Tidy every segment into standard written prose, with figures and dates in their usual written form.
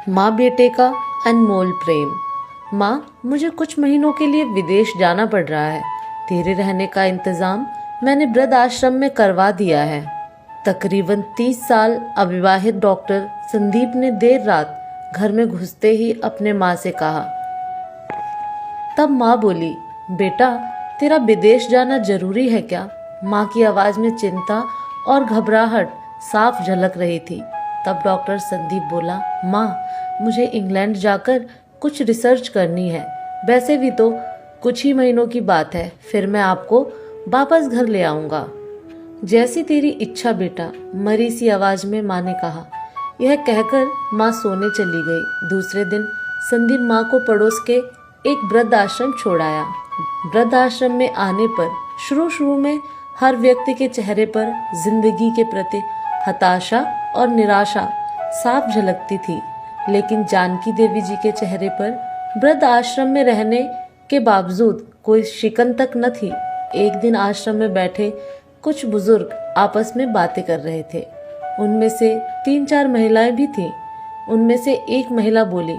माँ बेटे का अनमोल प्रेम। माँ, मुझे कुछ महीनों के लिए विदेश जाना पड़ रहा है। तेरे रहने का इंतज़ाम मैंने वृद्ध आश्रम में करवा दिया है। तकरीबन 30 साल अविवाहित डॉक्टर संदीप ने देर रात घर में घुसते ही अपने माँ से कहा। तब माँ बोली, बेटा, तेरा विदेश जाना जरूरी है क्या? माँ की आवाज़ में चिंता और घबराहट साफ झलक रही थी। तब डॉक्टर संदीप बोला, माँ, मुझे इंग्लैंड जाकर कुछ रिसर्च करनी है। वैसे भी तो कुछ ही महीनों की बात है, फिर मैं आपको वापस घर ले आऊँगा। जैसी तेरी इच्छा बेटा, मरी सी आवाज़ में माँ ने कहा। यह कहकर माँ सोने चली गई। दूसरे दिन संदीप माँ को पड़ोस के एक वृद्ध आश्रम छोड़ आया। वृद्ध आश्रम में आने पर शुरू में हर व्यक्ति के चेहरे पर जिंदगी के प्रति हताशा और निराशा साफ झलकती थी, लेकिन जानकी देवी जी के चेहरे पर वृद्ध आश्रम में रहने के बावजूद कोई शिकन तक न थी। एक दिन आश्रम में बैठे कुछ बुजुर्ग आपस में बातें कर रहे थे। उनमें से 3-4 महिलाएं भी थीं। उनमें से एक महिला बोली,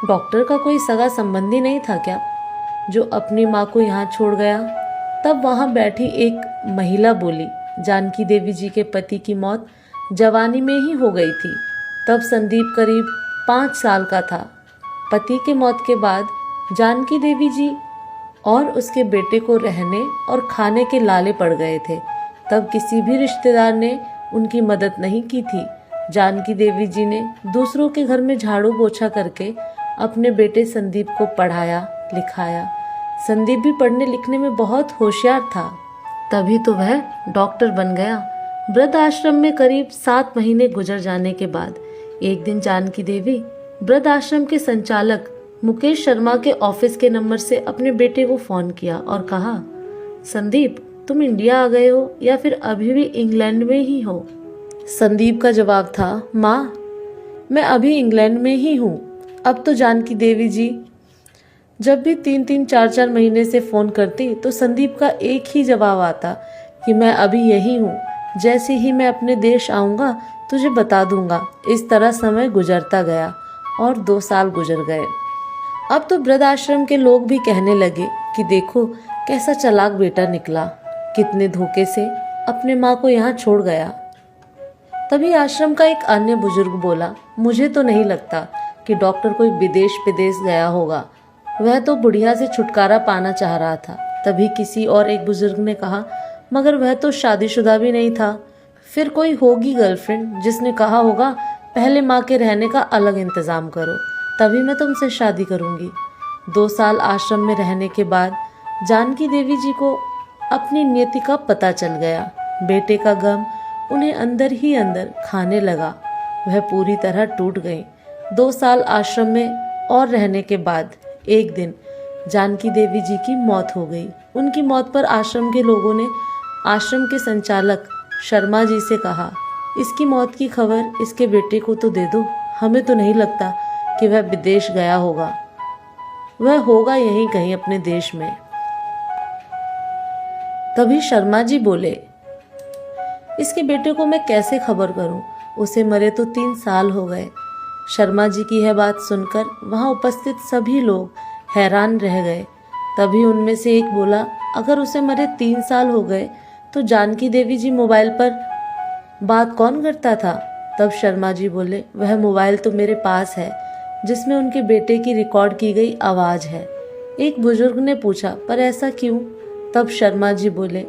डॉक्टर का कोई सगा संबंधी नहीं था क्या, जो अपनी माँ को यहाँ छोड़ गया? तब वहाँ बैठी एक महिला बोली, जानकी देवी जी के पति की मौत जवानी में ही हो गई थी। तब संदीप करीब 5 साल का था। पति के मौत के बाद जानकी देवी जी और उसके बेटे को रहने और खाने के लाले पड़ गए थे। तब किसी भी रिश्तेदार ने उनकी मदद नहीं की थी। जानकी देवी जी ने दूसरों के घर में झाड़ू पोछा करके अपने बेटे संदीप को पढ़ाया लिखाया। संदीप भी पढ़ने लिखने में बहुत होशियार था, तभी तो वह डॉक्टर बन गया। वृद्ध आश्रम में करीब 7 महीने गुजर जाने के बाद एक दिन जानकी देवी वृद्ध आश्रम के संचालक मुकेश शर्मा के ऑफिस के नंबर से अपने बेटे को फोन किया और कहा, संदीप, तुम इंडिया आ गए हो या फिर अभी भी इंग्लैंड में ही हो? संदीप का जवाब था, माँ, मैं अभी इंग्लैंड में ही हूँ। अब तो जानकी देवी जी जब भी 3-3 4-4 महीने से फ़ोन करती तो संदीप का एक ही जवाब आता कि मैं अभी यही हूँ, जैसे ही मैं अपने देश आऊँगा तुझे बता दूँगा। इस तरह समय गुजरता गया और 2 साल गुजर गए। अब तो वृद्ध आश्रम के लोग भी कहने लगे कि देखो कैसा चालाक बेटा निकला, कितने धोखे से अपने माँ को यहाँ छोड़ गया। तभी आश्रम का एक अन्य बुजुर्ग बोला, मुझे तो नहीं लगता कि डॉक्टर कोई विदेश गया होगा, वह तो बुढ़िया से छुटकारा पाना चाह रहा था। तभी किसी और एक बुजुर्ग ने कहा, मगर वह तो शादीशुदा भी नहीं था, फिर कोई होगी गर्लफ्रेंड जिसने कहा होगा पहले माँ के रहने का अलग इंतजाम करो, तभी मैं तुमसे शादी करूँगी। 2 साल आश्रम में रहने के बाद जानकी देवी जी को अपनी नियति का पता चल गया। बेटे का गम उन्हें अंदर ही अंदर खाने लगा। वह पूरी तरह टूट गई। 2 साल आश्रम में और रहने के बाद एक दिन जानकी देवी जी की मौत हो गई। उनकी मौत पर आश्रम के लोगों ने आश्रम के संचालक शर्मा जी से कहा, इसकी मौत की खबर इसके बेटे को तो दे दो, हमें तो नहीं लगता कि वह विदेश गया होगा, वह होगा यहीं कहीं अपने देश में। तभी शर्मा जी बोले, इसके बेटे को मैं कैसे खबर करूं, उसे मरे तो 3 साल हो गए। शर्मा जी की यह बात सुनकर वहां उपस्थित सभी लोग हैरान रह गए। तभी उनमें से एक बोला, अगर उसे मरे 3 साल हो गए तो जानकी देवी जी मोबाइल पर बात कौन करता था? तब शर्मा जी बोले, वह मोबाइल तो मेरे पास है जिसमें उनके बेटे की रिकॉर्ड की गई आवाज़ है। एक बुजुर्ग ने पूछा, पर ऐसा क्यों? तब शर्मा जी बोले,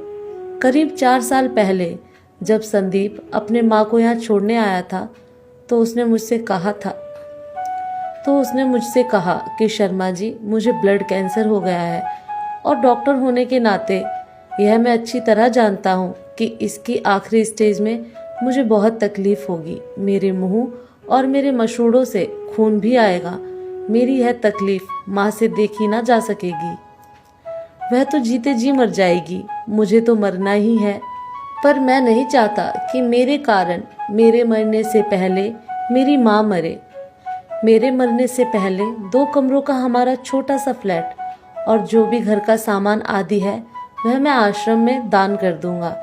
करीब 4 साल पहले जब संदीप अपने माँ को यहाँ छोड़ने आया था तो उसने मुझसे कहा कि शर्मा जी, मुझे ब्लड कैंसर हो गया है और डॉक्टर होने के नाते यह मैं अच्छी तरह जानता हूँ कि इसकी आखिरी स्टेज में मुझे बहुत तकलीफ होगी। मेरे मुंह और मेरे मसूड़ों से खून भी आएगा। मेरी यह तकलीफ माँ से देखी ना जा सकेगी। वह तो जीते जी मर जाएगी, मुझे तो मरना ही है, पर मैं नहीं चाहता कि मेरे कारण मेरे मरने से पहले मेरी माँ मरे। मेरे मरने से पहले 2 कमरों का हमारा छोटा सा फ्लैट और जो भी घर का सामान आदि है वह मैं आश्रम में दान कर दूंगा।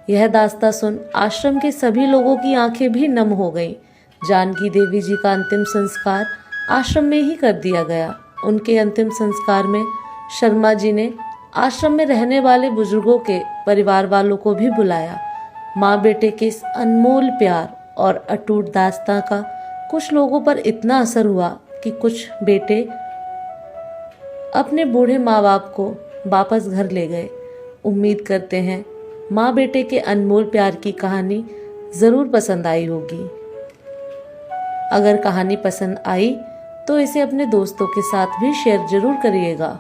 यह दास्तां सुन आश्रम के सभी लोगों की आंखें भी नम हो गईं। जानकी देवी जी का अंतिम संस्कार आश्रम में ही कर दिया गया। उनके अंतिम संस्कार में शर्मा जी ने आश्रम में रहने वाले बुजुर्गों के परिवार वालों को भी बुलाया। माँ बेटे के इस अनमोल प्यार और अटूट दास्तां का कुछ लोगों पर इतना असर हुआ कि कुछ बेटे अपने बूढ़े माँ बाप को वापस घर ले गए। उम्मीद करते हैं माँ बेटे के अनमोल प्यार की कहानी ज़रूर पसंद आई होगी। अगर कहानी पसंद आई तो इसे अपने दोस्तों के साथ भी शेयर ज़रूर करिएगा।